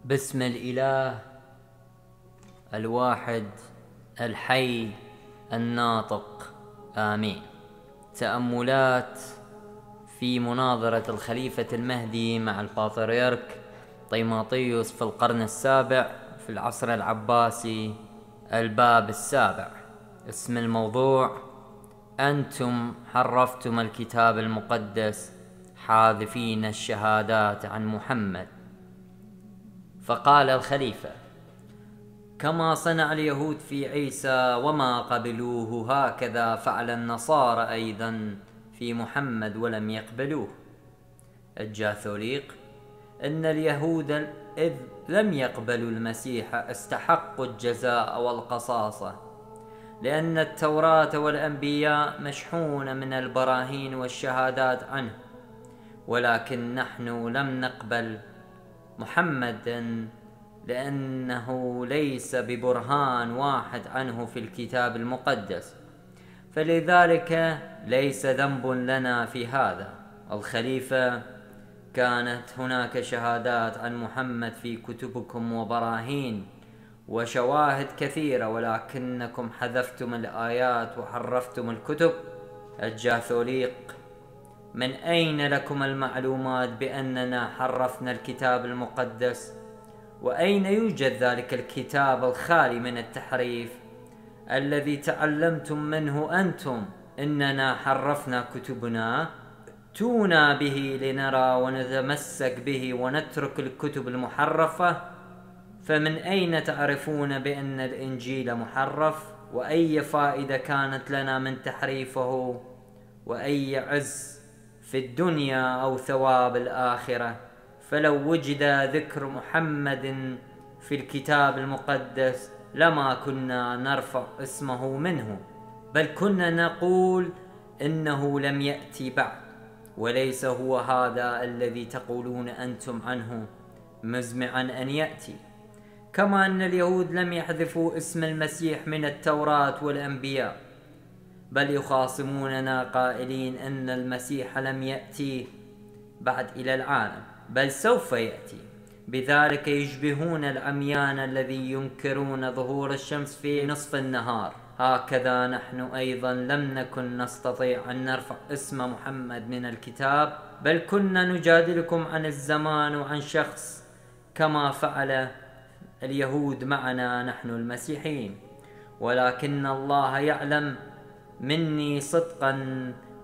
باسم الإله الواحد الحي الناطق، آمين. تأملات في مناظرة الخليفة المهدي مع البطريرك طيماطيوس في القرن السابع في العصر العباسي، الباب السابع. اسم الموضوع: أنتم حرفتم الكتاب المقدس حاذفين الشهادات عن محمد. فقال الخليفة: كما صنع اليهود في عيسى وما قبلوه، هكذا فعل النصارى أيضا في محمد ولم يقبلوه. الجاثوليق: إن اليهود إذ لم يقبلوا المسيح استحقوا الجزاء والقصاصة، لأن التوراة والأنبياء مشحونة من البراهين والشهادات عنه، ولكن نحن لم نقبل محمدا لأنه ليس ببرهان واحد عنه في الكتاب المقدس، فلذلك ليس ذنب لنا في هذا. الخليفة: كانت هناك شهادات عن محمد في كتبكم وبراهين وشواهد كثيرة، ولكنكم حذفتم الآيات وحرفتم الكتب. الجاثوليق: من أين لكم المعلومات بأننا حرفنا الكتاب المقدس؟ وأين يوجد ذلك الكتاب الخالي من التحريف الذي تعلمتم منه أنتم إننا حرفنا كتبنا؟ ائتونا به لنرى ونتمسك به ونترك الكتب المحرفة. فمن أين تعرفون بأن الإنجيل محرف؟ وأي فائدة كانت لنا من تحريفه؟ وأي عز في الدنيا أو ثواب الآخرة؟ فلو وجد ذكر محمد في الكتاب المقدس لما كنا نرفع اسمه منه، بل كنا نقول إنه لم يأتي بعد، وليس هو هذا الذي تقولون أنتم عنه مزمعا أن يأتي. كما أن اليهود لم يحذفوا اسم المسيح من التوراة والأنبياء، بل يخاصموننا قائلين أن المسيح لم يأتي بعد إلى العالم، بل سوف يأتي. بذلك يشبهون العميان الذي ينكرون ظهور الشمس في نصف النهار. هكذا نحن أيضا لم نكن نستطيع أن نرفع اسم محمد من الكتاب، بل كنا نجادلكم عن الزمان وعن شخص كما فعل اليهود معنا نحن المسيحيين. ولكن الله يعلم مني صدقا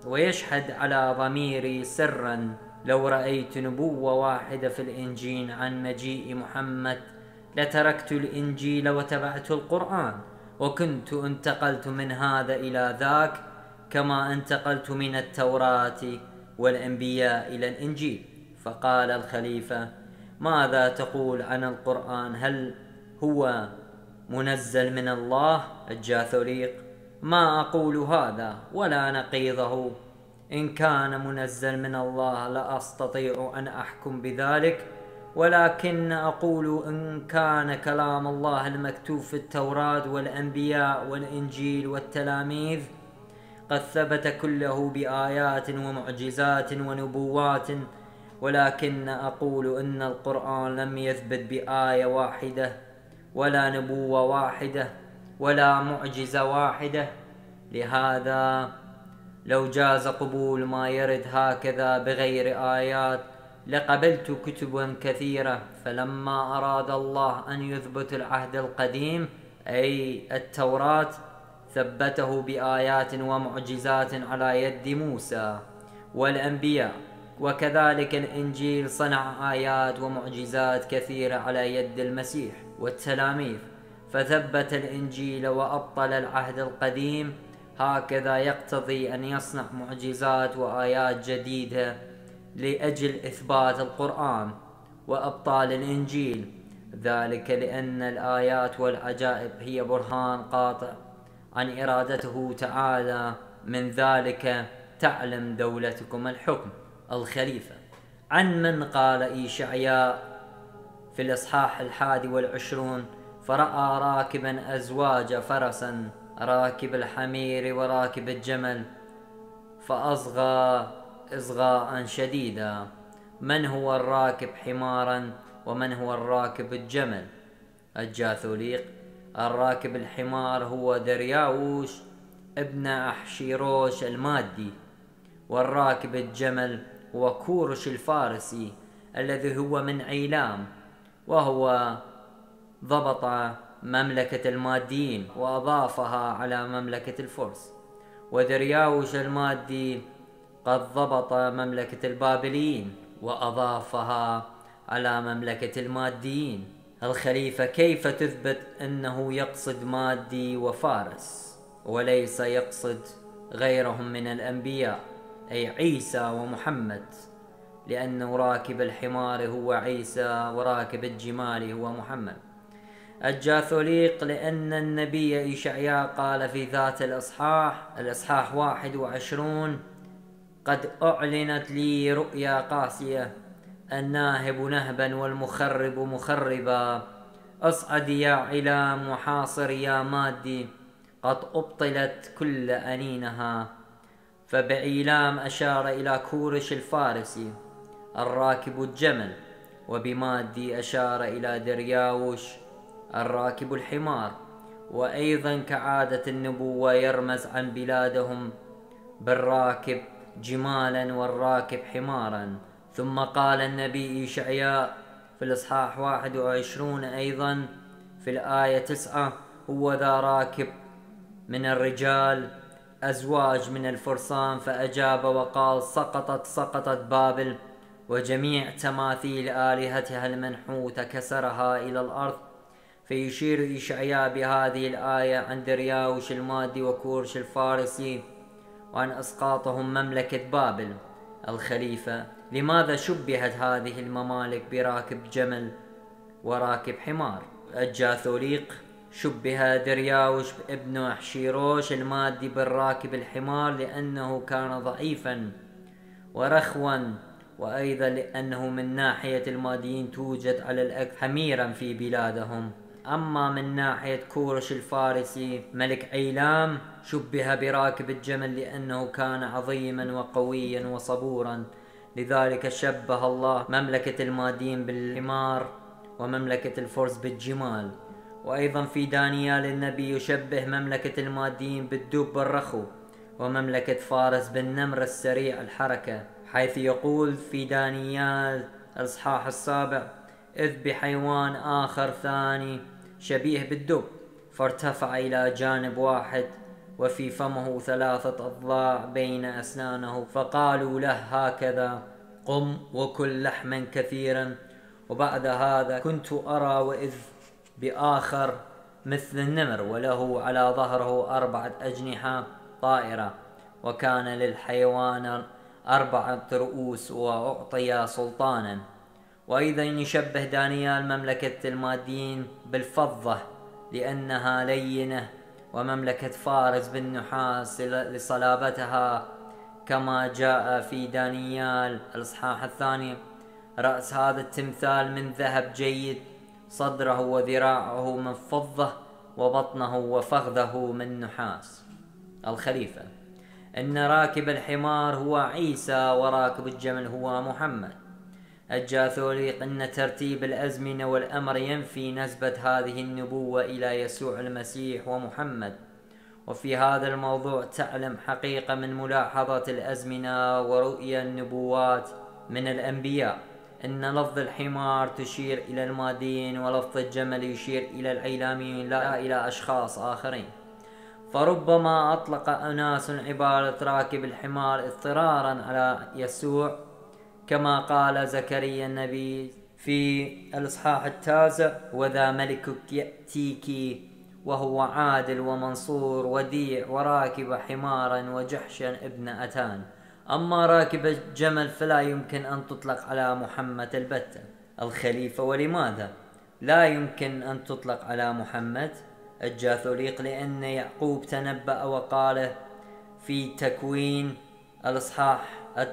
ويشهد على ضميري سرا، لو رأيت نبوة واحدة في الإنجيل عن مجيء محمد لتركت الإنجيل وتبعت القرآن، وكنت انتقلت من هذا إلى ذاك كما انتقلت من التوراة والأنبياء إلى الإنجيل. فقال الخليفة: ماذا تقول عن القرآن؟ هل هو منزل من الله؟ الجاثوليق: ما أقول هذا ولا نقيضه. إن كان منزل من الله لا أستطيع أن أحكم بذلك، ولكن أقول إن كان كلام الله المكتوب في التوراة والأنبياء والإنجيل والتلاميذ قد ثبت كله بآيات ومعجزات ونبوات، ولكن أقول إن القرآن لم يثبت بآية واحدة ولا نبوة واحدة ولا معجزة واحدة. لهذا لو جاز قبول ما يرد هكذا بغير آيات لقبلت كتبا كثيرة. فلما أراد الله أن يثبت العهد القديم أي التوراة ثبته بآيات ومعجزات على يد موسى والأنبياء، وكذلك الإنجيل صنع آيات ومعجزات كثيرة على يد المسيح والتلاميذ، فثبت الإنجيل وأبطل العهد القديم. هكذا يقتضي أن يصنع معجزات وآيات جديدة لأجل إثبات القرآن وأبطال الإنجيل، ذلك لأن الآيات والعجائب هي برهان قاطع عن إرادته تعالى، من ذلك تعلم دولتكم الحكم. الخليفة: عن من قال إيشعياء في الإصحاح 21: فرأى راكبا أزواج فرسا، راكب الحمير وراكب الجمل، فأصغى إصغاء شديدا. من هو الراكب حمارا ومن هو الراكب الجمل؟ الجاثوليق: الراكب الحمار هو درياوش ابن أحشيروش المادي، والراكب الجمل هو كورش الفارسي الذي هو من عيلام، وهو ضبط مملكة الماديين وأضافها على مملكة الفرس، ودرياوش المادي قد ضبط مملكة البابليين وأضافها على مملكة الماديين. الخليفة: كيف تثبت أنه يقصد مادي وفارس وليس يقصد غيرهم من الأنبياء، أي عيسى ومحمد، لأنه راكب الحمار هو عيسى وراكب الجمال هو محمد؟ الجاثوليق: لأن النبي إشعياء قال في ذات الإصحاح 21: قد أعلنت لي رؤيا قاسية، الناهب نهبا والمخرب مخربا، أصعد يا علام وحاصر يا مادي، قد أبطلت كل أنينها. فبعيلام أشار إلى كورش الفارسي الراكب الجمل، وبمادي أشار إلى درياوش الراكب الحمار، وأيضا كعادة النبوة يرمز عن بلادهم بالراكب جمالا والراكب حمارا. ثم قال النبي إشعياء في الإصحاح 21 أيضا في الآية 9: هو ذا راكب من الرجال أزواج من الفرسان. فأجاب وقال: سقطت بابل، وجميع تماثيل آلهتها المنحوتة كسرها إلى الأرض. فيشير إشعياء بهذه الآية عن درياوش المادي وكورش الفارسي وعن إسقاطهم مملكة بابل. الخليفة: لماذا شبهت هذه الممالك براكب جمل وراكب حمار؟ الجاثوليق: شبه درياوش ابن أحشيروش المادي بالراكب الحمار لأنه كان ضعيفا ورخوا، وأيضا لأنه من ناحية الماديين توجد على الأكثر حميرا في بلادهم. أما من ناحية كورش الفارسي ملك عيلام شبه براكب الجمل لأنه كان عظيما وقويا وصبورا، لذلك شبه الله مملكة الماديين بالحمار ومملكة الفرس بالجمال. وأيضا في دانيال النبي يشبه مملكة الماديين بالدب الرخو، ومملكة فارس بالنمر السريع الحركة، حيث يقول في دانيال الإصحاح 7: إذ بحيوان آخر ثاني شبيه بالدب، فارتفع إلى جانب واحد، وفي فمه 3 أضلاع بين أسنانه، فقالوا له هكذا: قم وكل لحما كثيرا. وبعد هذا كنت أرى وإذ بآخر مثل النمر، وله على ظهره 4 أجنحة طائرة، وكان للحيوان 4 رؤوس، وأعطي سلطانا. وأيضا يشبه دانيال مملكة الماديين بالفضة لأنها لينة، ومملكة فارس بالنحاس لصلابتها، كما جاء في دانيال الإصحاح 2: رأس هذا التمثال من ذهب جيد، صدره وذراعه من فضة، وبطنه وفخذه من نحاس. الخليفة: إن راكب الحمار هو عيسى وراكب الجمل هو محمد. الجاثوليق: إن ترتيب الأزمنة والأمر ينفي نسبة هذه النبوة إلى يسوع المسيح ومحمد. وفي هذا الموضوع تعلم حقيقة من ملاحظة الأزمنة ورؤية النبوات من الأنبياء، إن لفظ الحمار تشير إلى الماديين، ولفظ الجمل يشير إلى العيلاميين لا إلى أشخاص آخرين. فربما أطلق أناس عبارة راكب الحمار اضطرارا على يسوع، كما قال زكريا النبي في الإصحاح 9: وذا ملكك يأتيك وهو عادل ومنصور وديع وراكب حمارا وجحشا ابن أتان. أما راكب الجمل فلا يمكن أن تطلق على محمد البتة. الخليفة: ولماذا لا يمكن أن تطلق على محمد؟ الجاثوليق: لأن يعقوب تنبأ وقال في تكوين الإصحاح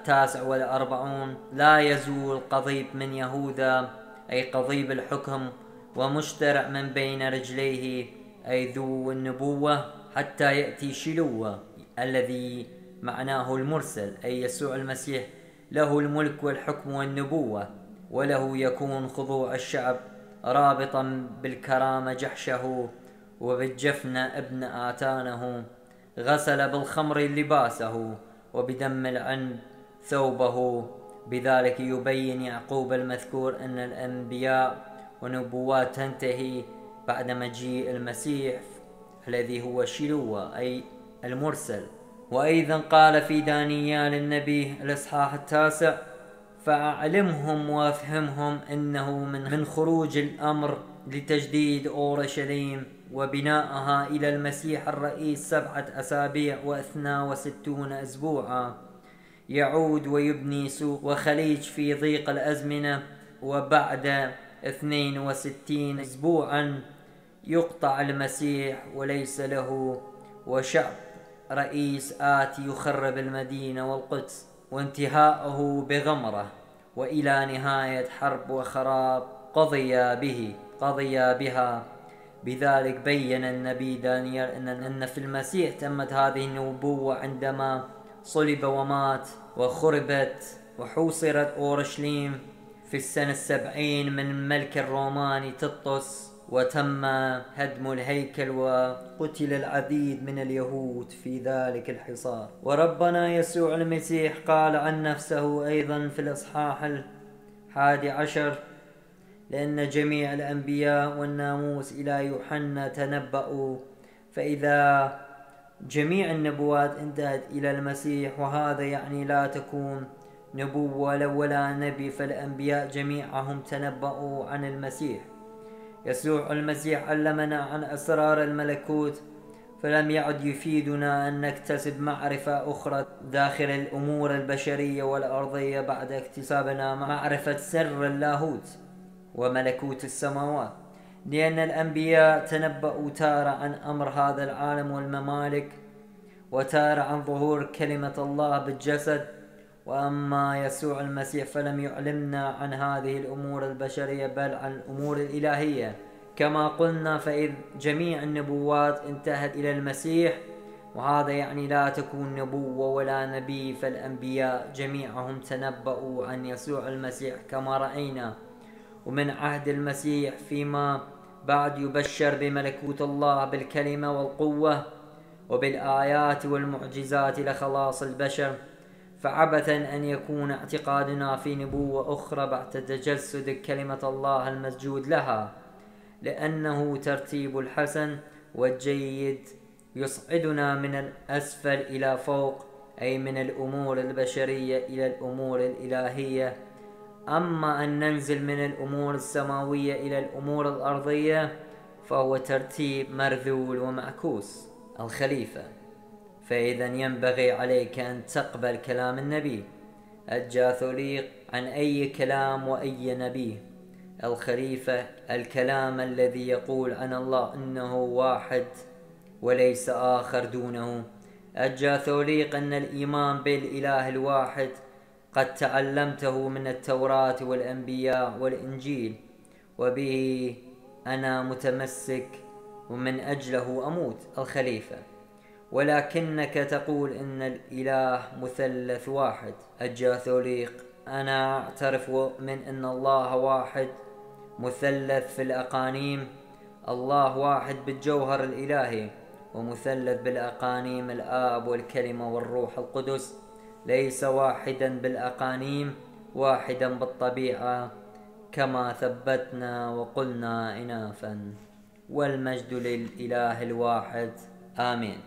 49: لا يزول قضيب من يهوذا، أي قضيب الحكم، ومشترع من بين رجليه، أي ذو النبوة، حتى يأتي شلوة الذي معناه المرسل، أي يسوع المسيح، له الملك والحكم والنبوة. وله يكون خضوع الشعب، رابطا بالكرامة جحشه، وبالجفن ابن آتانه، غسل بالخمر لباسه، وبدم العند ثوبه. بذلك يبين يعقوب المذكور أن الأنبياء ونبوات تنتهي بعد مجيء المسيح الذي هو شيلوه أي المرسل. وأيضا قال في دانيال النبي الإصحاح 9: فأعلمهم وأفهمهم أنه من خروج الأمر لتجديد أورشليم وبناءها إلى المسيح الرئيس 7 أسابيع و62 أسبوعا، يعود ويبني سوق وخليج في ضيق الأزمنة، وبعد 62 أسبوعا يقطع المسيح وليس له، وشعب رئيس آتي يخرب المدينة والقدس، وانتهاءه بغمرة، وإلى نهاية حرب وخراب قضي بها. بذلك بين النبي دانيال أن في المسيح تمت هذه النبوة عندما صلب ومات، وخربت وحوصرت أورشليم في السنة 70 من الملك الروماني تطس، وتم هدم الهيكل، وقتل العديد من اليهود في ذلك الحصار. وربنا يسوع المسيح قال عن نفسه أيضا في الإصحاح 11: لأن جميع الأنبياء والناموس إلى يوحنا تنبأوا، فإذا جميع النبوات انتهت إلى المسيح، وهذا يعني لا تكون نبوة ولا نبي، فالأنبياء جميعهم تنبأوا عن المسيح. يسوع المسيح علمنا عن أسرار الملكوت، فلم يعد يفيدنا أن نكتسب معرفة أخرى داخل الأمور البشرية والأرضية بعد اكتسابنا معرفة سر اللاهوت وملكوت السماوات، لأن الأنبياء تنبأوا تارة عن أمر هذا العالم والممالك، وتارة عن ظهور كلمة الله بالجسد. وأما يسوع المسيح فلم يعلمنا عن هذه الأمور البشرية بل عن الأمور الإلهية. كما قلنا، فإذ جميع النبوات انتهت إلى المسيح، وهذا يعني لا تكون نبوة ولا نبي، فالأنبياء جميعهم تنبأوا عن يسوع المسيح كما رأينا. ومن عهد المسيح فيما بعد يبشر بملكوت الله بالكلمة والقوة وبالآيات والمعجزات لخلاص البشر. فعبثا أن يكون اعتقادنا في نبوة أخرى بعد تجسد كلمة الله المسجود لها، لأنه ترتيب الحسن والجيد يصعدنا من الأسفل إلى فوق، أي من الأمور البشرية إلى الأمور الإلهية. أما أن ننزل من الأمور السماوية إلى الأمور الأرضية فهو ترتيب مرذول ومعكوس. الخليفة: فإذا ينبغي عليك أن تقبل كلام النبي الجاثوليق عن أي كلام وأي نبي. الخليفة: الكلام الذي يقول عن الله أنه واحد وليس آخر دونه. الجاثوليق: أن الإيمان بالإله الواحد قد تعلمته من التوراة والأنبياء والإنجيل، وبه أنا متمسك ومن أجله أموت. الخليفة: ولكنك تقول إن الإله مثلث واحد. الجاثوليق: أنا أعترف وأؤمن أن الله واحد مثلث في الأقانيم، الله واحد بالجوهر الإلهي، ومثلث بالأقانيم، الآب والكلمة والروح القدس، ليس واحدا بالأقانيم، واحدا بالطبيعة، كما ثبتنا وقلنا إنافا. والمجد للإله الواحد، آمين.